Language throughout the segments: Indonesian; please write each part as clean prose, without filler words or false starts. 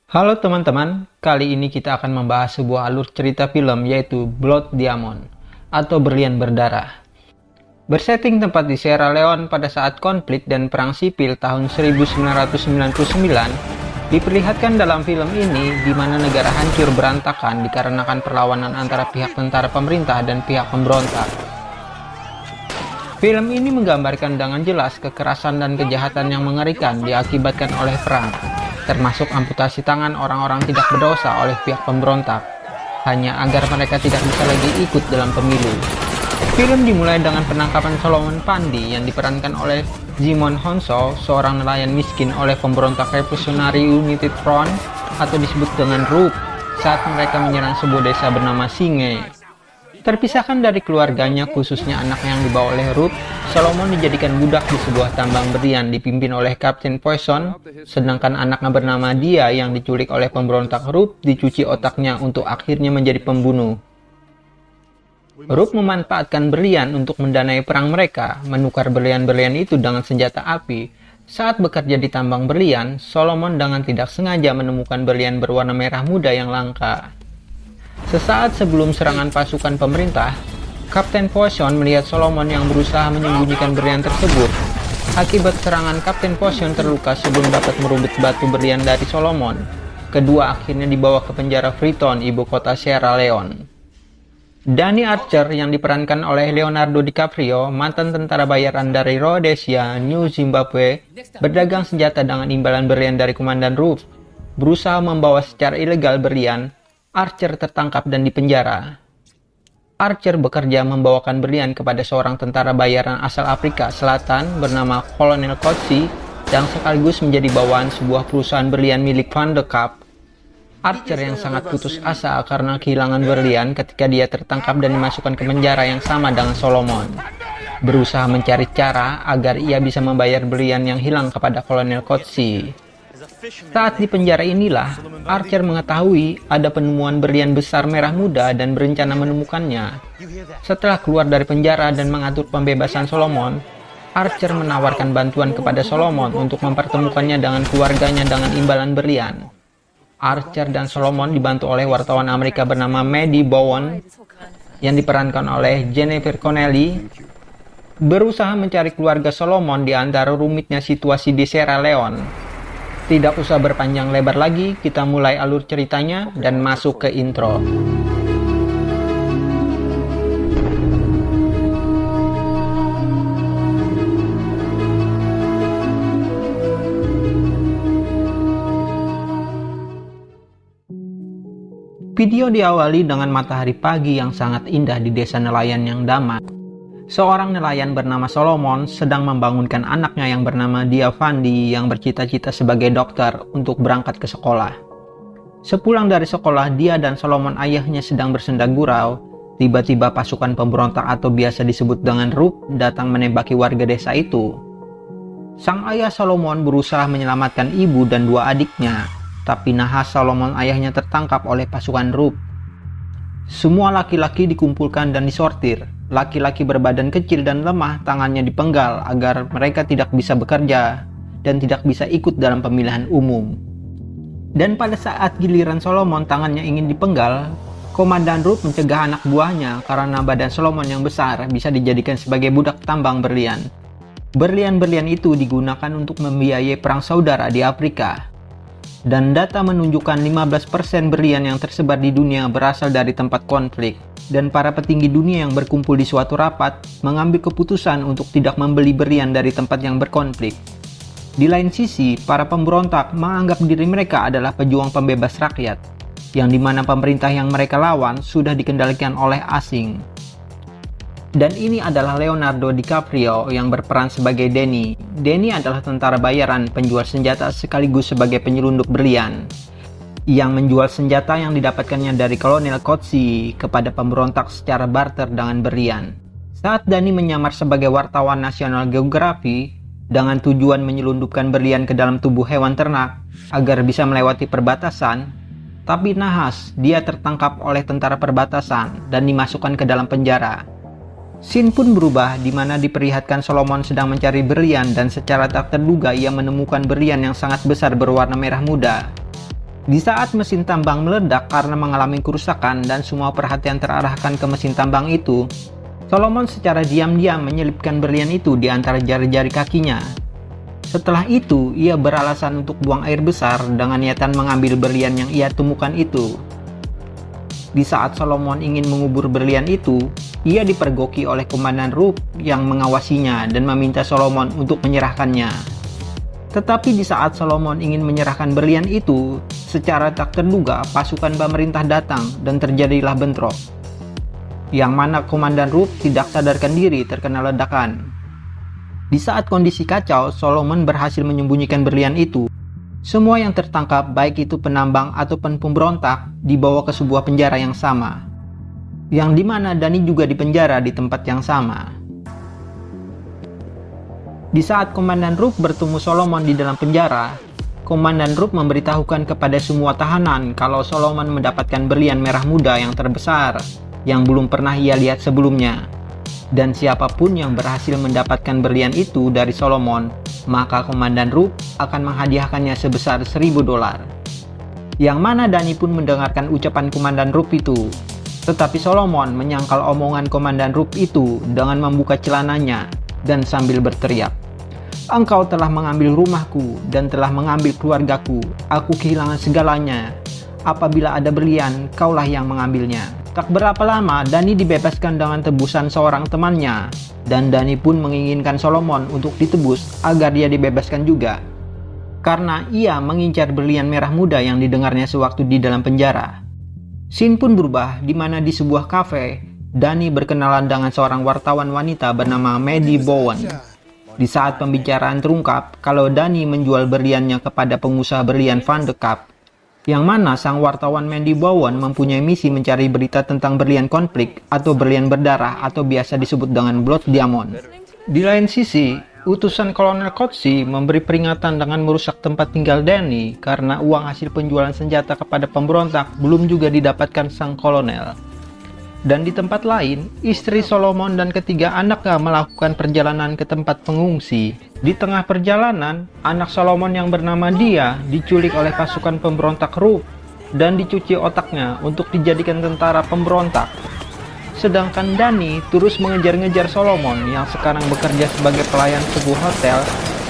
Halo teman-teman, kali ini kita akan membahas sebuah alur cerita film yaitu Blood Diamond atau Berlian Berdarah. Bersetting tempat di Sierra Leone pada saat konflik dan perang sipil tahun 1999, diperlihatkan dalam film ini di mana negara hancur berantakan dikarenakan perlawanan antara pihak tentara pemerintah dan pihak pemberontak. Film ini menggambarkan dengan jelas kekerasan dan kejahatan yang mengerikan diakibatkan oleh perang, termasuk amputasi tangan orang-orang tidak berdosa oleh pihak pemberontak, hanya agar mereka tidak bisa lagi ikut dalam pemilu. Film dimulai dengan penangkapan Solomon Pandi yang diperankan oleh Djimon Hounsou, seorang nelayan miskin oleh pemberontak Revolutionary United Front atau disebut dengan RUF, saat mereka menyerang sebuah desa bernama Singe. Terpisahkan dari keluarganya, khususnya anaknya yang dibawa oleh RUF, Solomon dijadikan budak di sebuah tambang berlian dipimpin oleh Kapten Poison, sedangkan anaknya bernama Dia yang diculik oleh pemberontak RUF dicuci otaknya untuk akhirnya menjadi pembunuh. RUF memanfaatkan berlian untuk mendanai perang mereka, menukar berlian-berlian itu dengan senjata api. Saat bekerja di tambang berlian, Solomon dengan tidak sengaja menemukan berlian berwarna merah muda yang langka. Sesaat sebelum serangan pasukan pemerintah, Kapten Poison melihat Solomon yang berusaha menyembunyikan berlian tersebut. Akibat serangan, Kapten Poison terluka sebelum dapat merubut batu berlian dari Solomon. Kedua akhirnya dibawa ke penjara Freetown, ibu kota Sierra Leone. Danny Archer yang diperankan oleh Leonardo DiCaprio, mantan tentara bayaran dari Rhodesia, New Zimbabwe, berdagang senjata dengan imbalan berlian dari Komandan RUF. Berusaha membawa secara ilegal berlian, Archer tertangkap dan dipenjara. Archer bekerja membawakan berlian kepada seorang tentara bayaran asal Afrika Selatan bernama Kolonel Coetzee yang sekaligus menjadi bawaan sebuah perusahaan berlian milik Van de Kaap. Archer yang sangat putus asa karena kehilangan berlian ketika dia tertangkap dan dimasukkan ke penjara yang sama dengan Solomon. Berusaha mencari cara agar ia bisa membayar berlian yang hilang kepada Kolonel Coetzee. Saat di penjara inilah, Archer mengetahui ada penemuan berlian besar merah muda dan berencana menemukannya. Setelah keluar dari penjara dan mengatur pembebasan Solomon, Archer menawarkan bantuan kepada Solomon untuk mempertemukannya dengan keluarganya dengan imbalan berlian. Archer dan Solomon dibantu oleh wartawan Amerika bernama Maddie Bowen yang diperankan oleh Jennifer Connelly, berusaha mencari keluarga Solomon di antara rumitnya situasi di Sierra Leone. Tidak usah berpanjang lebar lagi, kita mulai alur ceritanya dan masuk ke intro. Video diawali dengan matahari pagi yang sangat indah di desa nelayan yang damai. Seorang nelayan bernama Solomon sedang membangunkan anaknya yang bernama Dia Fandi yang bercita-cita sebagai dokter untuk berangkat ke sekolah. Sepulang dari sekolah, Dia dan Solomon ayahnya sedang bersenda gurau. Tiba-tiba pasukan pemberontak atau biasa disebut dengan RUF datang menembaki warga desa itu. Sang ayah Solomon berusaha menyelamatkan ibu dan dua adiknya, tapi nahas Solomon ayahnya tertangkap oleh pasukan RUF. Semua laki-laki dikumpulkan dan disortir. Laki-laki berbadan kecil dan lemah tangannya dipenggal agar mereka tidak bisa bekerja dan tidak bisa ikut dalam pemilihan umum. Dan pada saat giliran Solomon tangannya ingin dipenggal, Komandan RUF mencegah anak buahnya karena badan Solomon yang besar bisa dijadikan sebagai budak tambang berlian. Berlian-berlian itu digunakan untuk membiayai perang saudara di Afrika. Dan data menunjukkan 15% berlian yang tersebar di dunia berasal dari tempat konflik. Dan para petinggi dunia yang berkumpul di suatu rapat mengambil keputusan untuk tidak membeli berlian dari tempat yang berkonflik. Di lain sisi, para pemberontak menganggap diri mereka adalah pejuang pembebas rakyat, yang dimana pemerintah yang mereka lawan sudah dikendalikan oleh asing. Dan ini adalah Leonardo DiCaprio yang berperan sebagai Danny. Danny adalah tentara bayaran penjual senjata sekaligus sebagai penyelundup berlian, yang menjual senjata yang didapatkannya dari Kolonel Coetzee kepada pemberontak secara barter dengan berlian. Saat Danny menyamar sebagai wartawan National Geography dengan tujuan menyelundupkan berlian ke dalam tubuh hewan ternak agar bisa melewati perbatasan, tapi nahas dia tertangkap oleh tentara perbatasan dan dimasukkan ke dalam penjara. Scene pun berubah di mana diperlihatkan Solomon sedang mencari berlian dan secara tak terduga ia menemukan berlian yang sangat besar berwarna merah muda. Di saat mesin tambang meledak karena mengalami kerusakan dan semua perhatian terarahkan ke mesin tambang itu, Solomon secara diam-diam menyelipkan berlian itu di antara jari-jari kakinya. Setelah itu, ia beralasan untuk buang air besar dengan niatan mengambil berlian yang ia temukan itu. Di saat Solomon ingin mengubur berlian itu, ia dipergoki oleh Komandan Roop yang mengawasinya dan meminta Solomon untuk menyerahkannya. Tetapi di saat Solomon ingin menyerahkan berlian itu, secara tak terduga pasukan pemerintah datang dan terjadilah bentrok. Yang mana Komandan Roop tidak sadarkan diri terkena ledakan. Di saat kondisi kacau, Solomon berhasil menyembunyikan berlian itu. Semua yang tertangkap, baik itu penambang ataupun pemberontak, dibawa ke sebuah penjara yang sama. Yang dimana Dani juga dipenjara di tempat yang sama. Di saat Komandan Roop bertemu Solomon di dalam penjara, Komandan Roop memberitahukan kepada semua tahanan kalau Solomon mendapatkan berlian merah muda yang terbesar yang belum pernah ia lihat sebelumnya. Dan siapapun yang berhasil mendapatkan berlian itu dari Solomon, maka Komandan Roop akan menghadiahkannya sebesar $1.000. Yang mana Dani pun mendengarkan ucapan Komandan Roop itu. Tetapi Solomon menyangkal omongan Komandan Roop itu dengan membuka celananya dan sambil berteriak, "Engkau telah mengambil rumahku dan telah mengambil keluargaku. Aku kehilangan segalanya. Apabila ada berlian, kaulah yang mengambilnya." Tak berapa lama, Dani dibebaskan dengan tebusan seorang temannya. Dan Dani pun menginginkan Solomon untuk ditebus agar dia dibebaskan juga. Karena ia mengincar berlian merah muda yang didengarnya sewaktu di dalam penjara. Scene pun berubah, di mana di sebuah kafe, Dani berkenalan dengan seorang wartawan wanita bernama Maddie Bowen. Di saat pembicaraan terungkap kalau Dani menjual berliannya kepada pengusaha berlian Van de Kaap, yang mana sang wartawan Maddie Bowen mempunyai misi mencari berita tentang berlian konflik atau berlian berdarah atau biasa disebut dengan Blood Diamond. Di lain sisi, utusan Kolonel Coetzee memberi peringatan dengan merusak tempat tinggal Dani karena uang hasil penjualan senjata kepada pemberontak belum juga didapatkan sang kolonel. Dan di tempat lain, istri Solomon dan ketiga anaknya melakukan perjalanan ke tempat pengungsi. Di tengah perjalanan, anak Solomon yang bernama Dia diculik oleh pasukan pemberontak Roop dan dicuci otaknya untuk dijadikan tentara pemberontak. Sedangkan Dani terus mengejar-ngejar Solomon yang sekarang bekerja sebagai pelayan sebuah hotel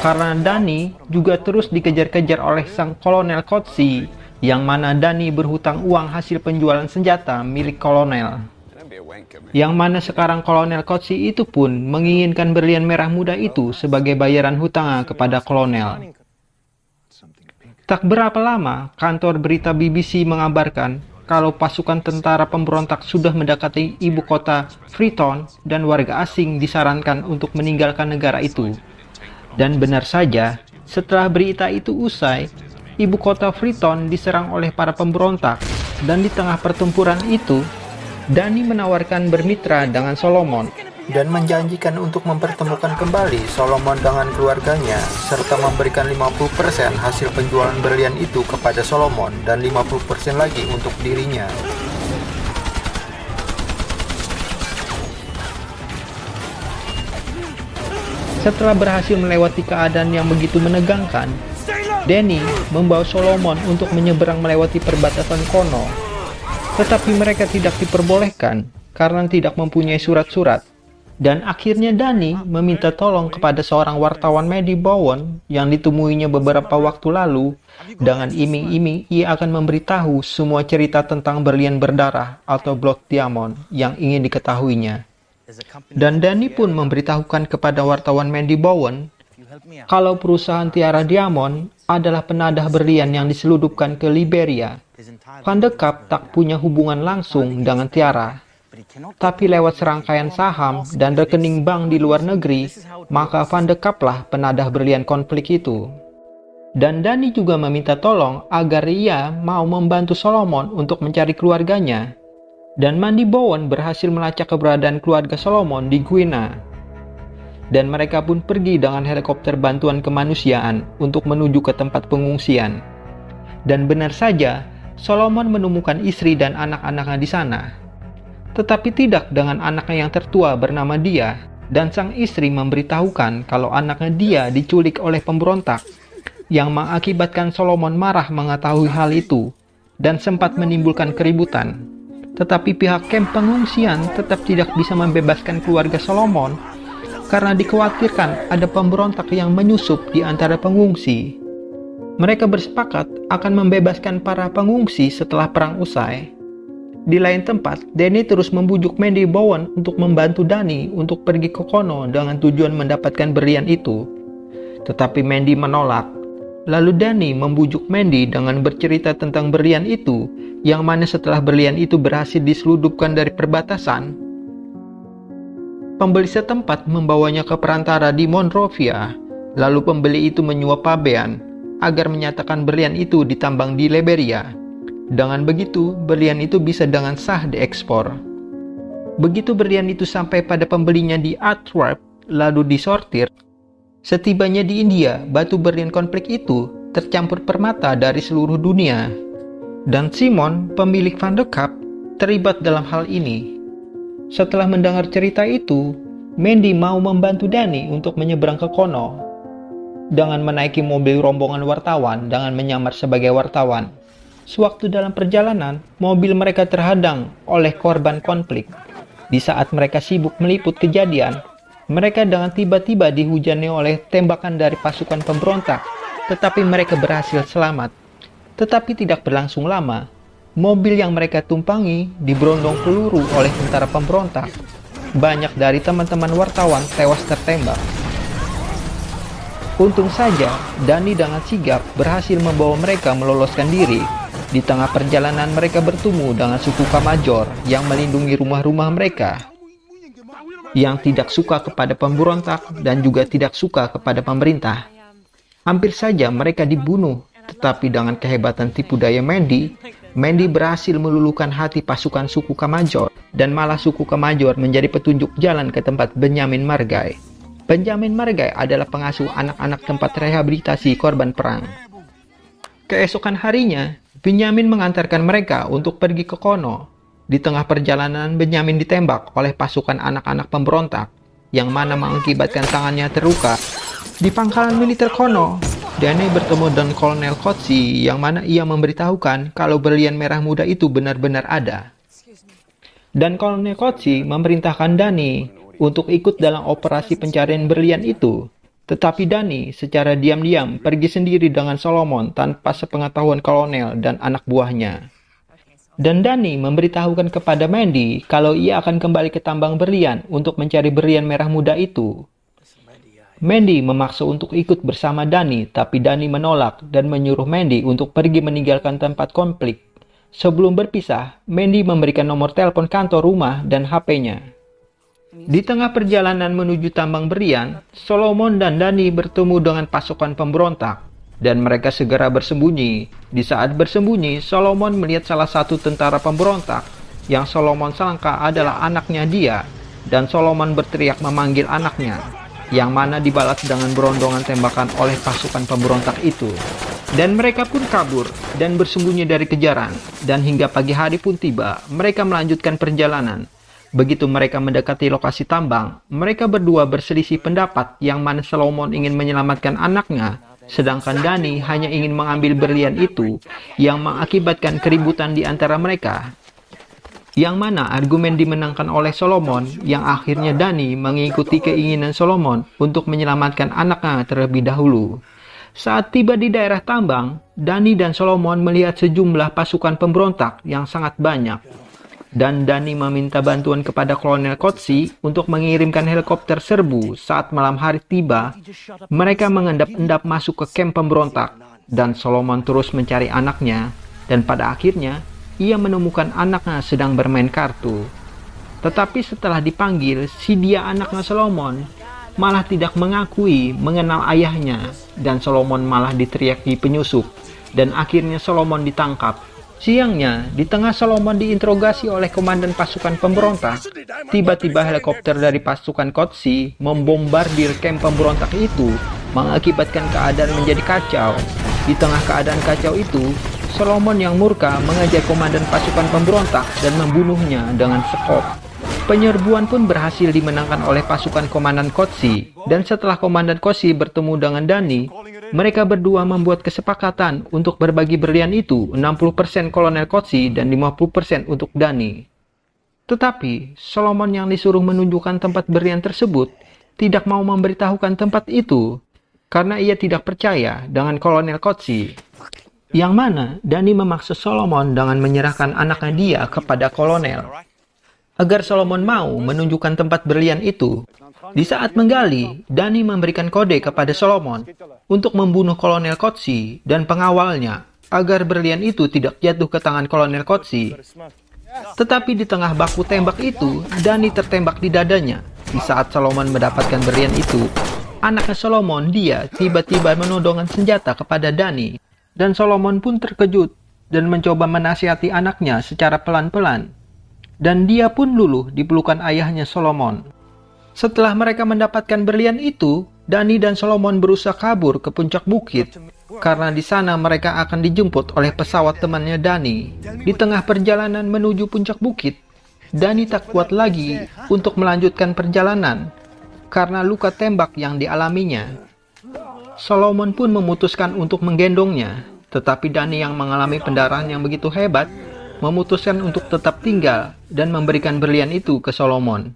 karena Dani juga terus dikejar-kejar oleh sang kolonel Coetzee yang mana Dani berhutang uang hasil penjualan senjata milik kolonel. Yang mana sekarang Kolonel Coetzee itu pun menginginkan berlian merah muda itu sebagai bayaran hutangnya kepada kolonel. Tak berapa lama, kantor berita BBC mengabarkan kalau pasukan tentara pemberontak sudah mendekati ibu kota Freetown dan warga asing disarankan untuk meninggalkan negara itu. Dan benar saja, setelah berita itu usai, ibu kota Freetown diserang oleh para pemberontak, dan di tengah pertempuran itu, Dani menawarkan bermitra dengan Solomon dan menjanjikan untuk mempertemukan kembali Solomon dengan keluarganya serta memberikan 50% hasil penjualan berlian itu kepada Solomon dan 50% lagi untuk dirinya. Setelah berhasil melewati keadaan yang begitu menegangkan, Dani membawa Solomon untuk menyeberang melewati perbatasan Kono. Tetapi mereka tidak diperbolehkan karena tidak mempunyai surat-surat. Dan akhirnya Dani meminta tolong kepada seorang wartawan Maddie Bowen yang ditemuinya beberapa waktu lalu dengan iming-iming ia akan memberitahu semua cerita tentang berlian berdarah atau Blood Diamond yang ingin diketahuinya. Dan Dani pun memberitahukan kepada wartawan Maddie Bowen kalau perusahaan Tiara Diamond adalah penadah berlian yang diseludupkan ke Liberia. Van de Kaap tak punya hubungan langsung dengan Tiara, tapi lewat serangkaian saham dan rekening bank di luar negeri, maka Van de Kaap lah penadah berlian konflik itu. Dan Dani juga meminta tolong agar ia mau membantu Solomon untuk mencari keluarganya. Dan Maddie Bowen berhasil melacak keberadaan keluarga Solomon di Guinea. Dan mereka pun pergi dengan helikopter bantuan kemanusiaan untuk menuju ke tempat pengungsian. Dan benar saja, Solomon menemukan istri dan anak-anaknya di sana. Tetapi tidak dengan anaknya yang tertua bernama Dia, dan sang istri memberitahukan kalau anaknya Dia diculik oleh pemberontak. yang mengakibatkan Solomon marah mengetahui hal itu dan sempat menimbulkan keributan. Tetapi pihak kamp pengungsian tetap tidak bisa membebaskan keluarga Solomon karena dikhawatirkan ada pemberontak yang menyusup di antara pengungsi. Mereka bersepakat akan membebaskan para pengungsi setelah perang usai. Di lain tempat, Danny terus membujuk Mandy Bowen untuk membantu Danny untuk pergi ke kono dengan tujuan mendapatkan berlian itu. Tetapi Mandy menolak. Lalu Danny membujuk Mandy dengan bercerita tentang berlian itu, yang mana setelah berlian itu berhasil diseludupkan dari perbatasan, pembeli setempat membawanya ke perantara di Monrovia. Lalu pembeli itu menyuap pabean agar menyatakan berlian itu ditambang di Liberia. Dengan begitu, berlian itu bisa dengan sah diekspor. Begitu berlian itu sampai pada pembelinya di Antwerp, lalu disortir, setibanya di India, batu berlian konflik itu tercampur permata dari seluruh dunia. Dan Simon, pemilik Van de Kaap, terlibat dalam hal ini. Setelah mendengar cerita itu, Mandy mau membantu Danny untuk menyeberang ke kono dengan menaiki mobil rombongan wartawan dengan menyamar sebagai wartawan. Sewaktu dalam perjalanan, mobil mereka terhadang oleh korban konflik. Di saat mereka sibuk meliput kejadian, mereka dengan tiba-tiba dihujani oleh tembakan dari pasukan pemberontak, tetapi mereka berhasil selamat. Tetapi tidak berlangsung lama, mobil yang mereka tumpangi diberondong peluru oleh tentara pemberontak. Banyak dari teman-teman wartawan tewas tertembak. Untung saja, Danny dengan sigap berhasil membawa mereka meloloskan diri. Di tengah perjalanan mereka bertemu dengan suku Kamajor yang melindungi rumah-rumah mereka, yang tidak suka kepada pemberontak dan juga tidak suka kepada pemerintah. Hampir saja mereka dibunuh, tetapi dengan kehebatan tipu daya Mandy berhasil meluluhkan hati pasukan suku Kamajor, dan malah suku Kamajor menjadi petunjuk jalan ke tempat Benjamin Margai. Benjamin Margai adalah pengasuh anak-anak tempat rehabilitasi korban perang. Keesokan harinya, Benjamin mengantarkan mereka untuk pergi ke kono. Di tengah perjalanan, Benjamin ditembak oleh pasukan anak-anak pemberontak, yang mana mengakibatkan tangannya terluka. Di pangkalan militer kono, Danny bertemu dengan Kolonel Coetzee, yang mana ia memberitahukan kalau berlian merah muda itu benar-benar ada. Dan Kolonel Coetzee memerintahkan Danny untuk ikut dalam operasi pencarian berlian itu. Tetapi Danny secara diam-diam pergi sendiri dengan Solomon tanpa sepengetahuan kolonel dan anak buahnya. Dan Danny memberitahukan kepada Mandy kalau ia akan kembali ke tambang berlian untuk mencari berlian merah muda itu. Mandy memaksa untuk ikut bersama Danny, tapi Danny menolak dan menyuruh Mandy untuk pergi meninggalkan tempat konflik. Sebelum berpisah, Mandy memberikan nomor telepon kantor rumah dan HP-nya. Di tengah perjalanan menuju tambang berlian, Solomon dan Danny bertemu dengan pasukan pemberontak, dan mereka segera bersembunyi. Di saat bersembunyi, Solomon melihat salah satu tentara pemberontak, yang Solomon sangka adalah anaknya dia, dan Solomon berteriak memanggil anaknya, yang mana dibalas dengan berondongan tembakan oleh pasukan pemberontak itu. Dan mereka pun kabur dan bersembunyi dari kejaran, dan hingga pagi hari pun tiba, mereka melanjutkan perjalanan. Begitu mereka mendekati lokasi tambang, mereka berdua berselisih pendapat, yang mana Solomon ingin menyelamatkan anaknya, sedangkan Danny hanya ingin mengambil berlian itu, yang mengakibatkan keributan di antara mereka. Yang mana argumen dimenangkan oleh Solomon, yang akhirnya Danny mengikuti keinginan Solomon untuk menyelamatkan anaknya terlebih dahulu. Saat tiba di daerah tambang, Danny dan Solomon melihat sejumlah pasukan pemberontak yang sangat banyak. Dan Danny meminta bantuan kepada Kolonel Coetzee untuk mengirimkan helikopter serbu. Saat malam hari tiba, mereka mengendap-endap masuk ke kamp pemberontak, dan Solomon terus mencari anaknya, dan pada akhirnya ia menemukan anaknya sedang bermain kartu. Tetapi setelah dipanggil, si dia anaknya Solomon malah tidak mengakui mengenal ayahnya, dan Solomon malah diteriaki penyusup, dan akhirnya Solomon ditangkap. Siangnya, di tengah Solomon diinterogasi oleh komandan pasukan pemberontak, tiba-tiba helikopter dari pasukan Coetzee membombardir kamp pemberontak itu, mengakibatkan keadaan menjadi kacau. Di tengah keadaan kacau itu, Solomon yang murka mengejar komandan pasukan pemberontak dan membunuhnya dengan sekop. Penyerbuan pun berhasil dimenangkan oleh pasukan Komandan Kotsi, dan setelah Komandan Kotsi bertemu dengan Dani, mereka berdua membuat kesepakatan untuk berbagi berlian itu 60% Kolonel Kotsi dan 50% untuk Dani. Tetapi, Solomon yang disuruh menunjukkan tempat berlian tersebut tidak mau memberitahukan tempat itu karena ia tidak percaya dengan Kolonel Kotsi. Yang mana Dani memaksa Solomon dengan menyerahkan anaknya dia kepada Kolonel agar Solomon mau menunjukkan tempat berlian itu. Di saat menggali, Dani memberikan kode kepada Solomon untuk membunuh Kolonel Kotsi dan pengawalnya agar berlian itu tidak jatuh ke tangan Kolonel Kotsi. Tetapi di tengah baku tembak itu, Dani tertembak di dadanya. Di saat Solomon mendapatkan berlian itu, anaknya Solomon dia tiba-tiba menodongkan senjata kepada Dani. Dan Solomon pun terkejut dan mencoba menasihati anaknya secara pelan-pelan. Dan dia pun luluh di pelukan ayahnya Solomon. Setelah mereka mendapatkan berlian itu, Dani dan Solomon berusaha kabur ke puncak bukit, karena di sana mereka akan dijemput oleh pesawat temannya Dani. Di tengah perjalanan menuju puncak bukit, Dani tak kuat lagi untuk melanjutkan perjalanan, karena luka tembak yang dialaminya. Solomon pun memutuskan untuk menggendongnya, tetapi Dani yang mengalami pendarahan yang begitu hebat, memutuskan untuk tetap tinggal dan memberikan berlian itu ke Solomon.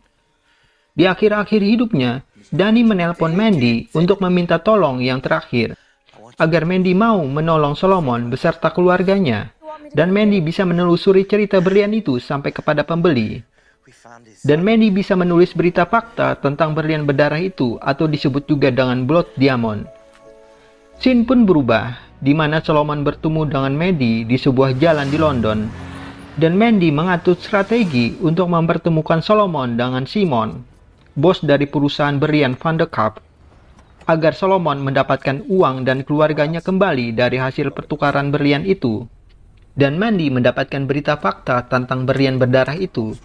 Di akhir-akhir hidupnya, Dani menelpon Mandy untuk meminta tolong yang terakhir, agar Mandy mau menolong Solomon beserta keluarganya, dan Mandy bisa menelusuri cerita berlian itu sampai kepada pembeli. Dan Mandy bisa menulis berita fakta tentang berlian berdarah itu, atau disebut juga dengan Blood Diamond. Scene pun berubah, di mana Solomon bertemu dengan Mandy di sebuah jalan di London. Dan Mandy mengatur strategi untuk mempertemukan Solomon dengan Simon, bos dari perusahaan berlian Van de Kaap, agar Solomon mendapatkan uang dan keluarganya kembali dari hasil pertukaran berlian itu. Dan Mandy mendapatkan berita fakta tentang berlian berdarah itu.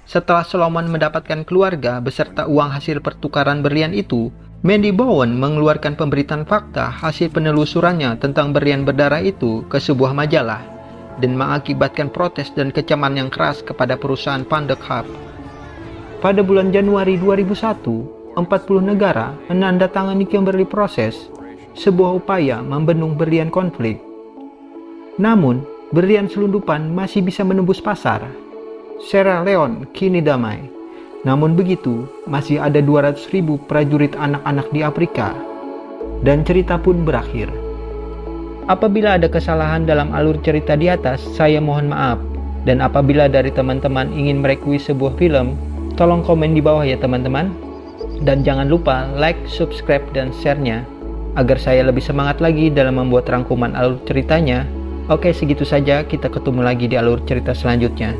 Setelah Solomon mendapatkan keluarga beserta uang hasil pertukaran berlian itu, Mandy Bowen mengeluarkan pemberitaan fakta hasil penelusurannya tentang berlian berdarah itu ke sebuah majalah, dan mengakibatkan protes dan kecaman yang keras kepada perusahaan Van de Kaap. Pada bulan Januari 2001, 40 negara menandatangani Kimberley Process, sebuah upaya membendung berlian konflik. Namun, berlian selundupan masih bisa menembus pasar. Sierra Leone kini damai. Namun begitu, masih ada 200.000 prajurit anak-anak di Afrika. Dan cerita pun berakhir. Apabila ada kesalahan dalam alur cerita di atas, saya mohon maaf. Dan apabila dari teman-teman ingin mereview sebuah film, tolong komen di bawah ya teman-teman. Dan jangan lupa like, subscribe, dan share-nya, agar saya lebih semangat lagi dalam membuat rangkuman alur ceritanya. Oke, segitu saja. Kita ketemu lagi di alur cerita selanjutnya.